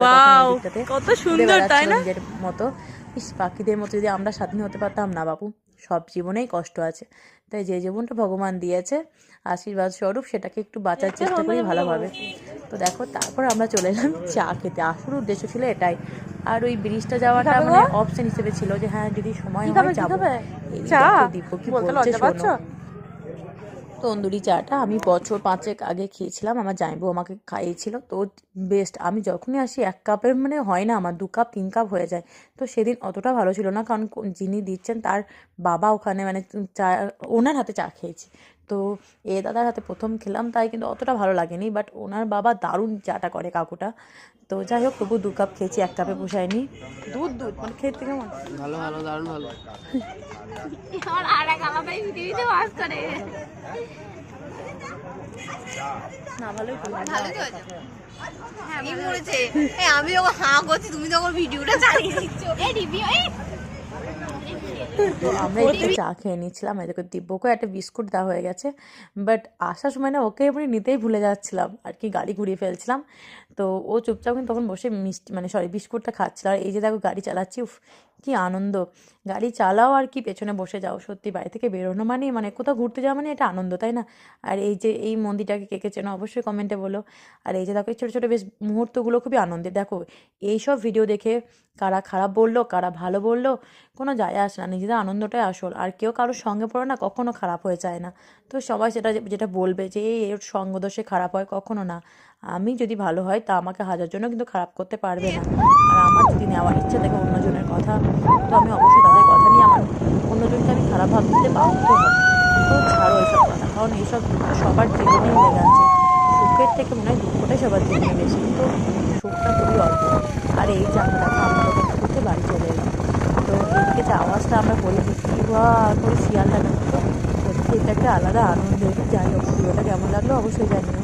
Wow কত সুন্দর তাই না? নিজের মতো পাখিদের মতো যদি আমরা স্বাধীন হতে পারতাম না বাবু, সব জীবনেই কষ্ট আছে, তাই যে জীবনটা ভগবান দিয়েছে আশীর্বাদ স্বরূপ সেটাকে একটু বাঁচার চেষ্টা করি ভালোভাবে। তো দেখো তারপর আমরা চলে এলাম চা খেতে, আসল উদ্দেশ্য ছিল এটাই। আর ওই ব্রিজটা যাওয়াটা মানে অপশন হিসেবে ছিল যে হ্যাঁ যদি সময় হয় যাবো। দীপক কি বলছে শোনো, তন্দুরি চাটা আমি বছর 5 আগে খেয়েছিলাম, আমার জামাইবাবু আমাকে খাইয়েছিল, তো বেস্ট। আমি যখনই আসি 1 কাপের মানে হয় না, আমার 2 কাপ 3 কাপ হয়ে যায়। তো সেদিন অতটা ভালো ছিল না, কারণ যিনি দিচ্ছেন তার বাবা ওখানে মানে চা, ওনার হাতে চা খেয়েছি। তো দাদার হাতে প্রথম খেলাম, তাই কিন্তু অতটা ভালো লাগেনি, বাট ওনার বাবা দারুণ চাটা করে কাকুটা। তো যাই হোক তবু 2 কাপ খেয়েছি, 1 কাপে পোষায়নি। দুধ মানে খেতে কেমন ভালো ভালো দারুণ ভালো। না ভালোই আমি যখন হাঁ করছি তুমি তখন ভিডিওটা চালিয়ে দিচ্ছ। তো আমরা একটু চা খেয়ে নিচ্ছিলাম, এদিকে দিব্যকেও একটা বিস্কুট দেওয়া হয়ে গেছে, বাট আসার সময় না ওকে এমনি নিতেই ভুলে যাচ্ছিলাম আর কি, গাড়ি ঘুরিয়ে ফেলছিলাম। তো ও চুপচাপ কিন্তু তখন বসে মিষ্টি মানে সরি বিস্কুটটা খাচ্ছিল। আর এই যে দেখো গাড়ি চালাচ্ছি, উফ কি আনন্দ, গাড়ি চালাও আর কি পেছনে বসে যাও, সত্যি বাড়ি থেকে বেরোনো মানে কোথাও ঘুরতে যাওয়া মানে এটা আনন্দ, তাই না? আর এই যে এই মন্দিরটাকে কে কে চেনো অবশ্যই কমেন্টে বলো। আর এই যে দেখো এই ছোটো ছোটো বেশ মুহূর্তগুলো খুবই আনন্দের। দেখো এইসব ভিডিও দেখে কারা খারাপ বললো কারা ভালো বললো কোনো যায় আসে না, নিজেদের আনন্দটাই আসল। আর কেউ কারোর সঙ্গে পড়ে না কখনো খারাপ হয়ে যায় না। তো সবাই সেটা যেটা বলবে যে এর সঙ্গদোষে খারাপ হয়, কখনো না। আমি যদি ভালো হয় তা আমাকে 1000 জনও কিন্তু খারাপ করতে পারবে না। আর আমার যদি নেওয়ার ইচ্ছে থাকে অন্যজনের কথা, তো আমি অবশ্যই তাদের কথা নিয়ে আমার অন্যজনকে আমি খারাপ ভাবতে বাধ্য হব। তো ছাড়ো এইসব কথা, কারণ এইসব দুঃখ সবার জীবনেই লেগে আছে। সুখের থেকে মনে হয় দুঃখটাই সবার জীবনে বেশি, কিন্তু সুখটা খুবই অল্প। আর এই যে আমরা দেখো আমরা অপেক্ষা করতে বাড়ি চলে এলাম। তো এদিকে যে আওয়াজটা আমরা বলে দিচ্ছি বা করে শিয়ালটা ঢুকতো, সত্যি এটা একটা আলাদা আনন্দের। যাই হোক ভিডিওটা কেমন লাগলো অবশ্যই জানিও।